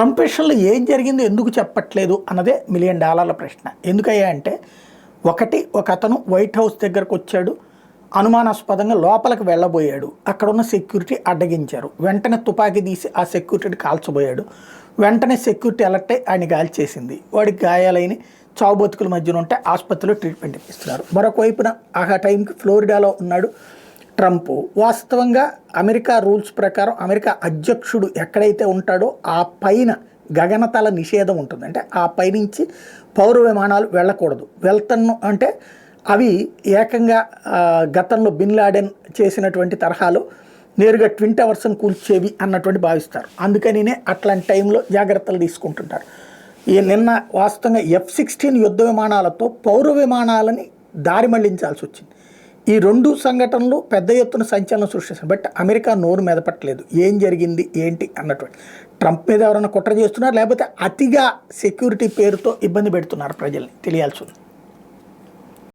Trump విషయంలో ఏం జరిగిందో ఎందుకు చెప్పట్లేదు అన్నదే మిలియన్ డాలర్ల ప్రశ్న. ఎందుకయ్యా అంటే, ఒక అతను వైట్ హౌస్ దగ్గరకు వచ్చాడు, అనుమానాస్పదంగా లోపలికి వెళ్ళబోయాడు, అక్కడ ఉన్న సెక్యూరిటీ అడ్డగించారు, వెంటనే తుపాకీ తీసి ఆ సెక్యూరిటీని కాల్చబోయాడు, వెంటనే సెక్యూరిటీ అలర్ట్ అయి ఆయన గాల్చేసింది, వాడికి గాయాలైన చావు బతుకుల మధ్యన ఉంటే ఆసుపత్రిలో ట్రీట్మెంట్ ఇప్పిస్తున్నారు. మరొక వైపున ఆ టైంకి ఫ్లోరిడాలో ఉన్నాడు ట్రంప్. వాస్తవంగా అమెరికా రూల్స్ ప్రకారం అమెరికా అధ్యక్షుడు ఎక్కడైతే ఉంటాడో ఆ పైన గగనతల నిషేధం ఉంటుంది. అంటే ఆ పైనుంచి పౌర విమానాలు వెళ్ళకూడదు. వెళ్తాను అంటే అవి ఏకంగా గతంలో బిన్ లాడెన్ చేసినటువంటి తరహాలో నేరుగా ట్విన్ టవర్స్ని కూల్చేవి అన్నటువంటి భావిస్తారు. అందుకనినే అట్లాంటి టైంలో జాగ్రత్తలు తీసుకుంటుంటారు. నిన్న వాస్తవంగా F-16 యుద్ధ విమానాలతో పౌర విమానాలని దారి మళ్లించాల్సి వచ్చింది. ఈ రెండు సంఘటనలు పెద్ద ఎత్తున సంచలనం సృష్టిస్తాయి. బట్ అమెరికా నోరు మెదపట్లేదు ఏం జరిగింది ఏంటి అన్నటువంటి. ట్రంప్ మీద ఎవరైనా కుట్ర చేస్తున్నారు, లేకపోతే అతిగా సెక్యూరిటీ పేరుతో ఇబ్బంది పెడుతున్నారు ప్రజల్ని, తెలియాల్సి ఉంది.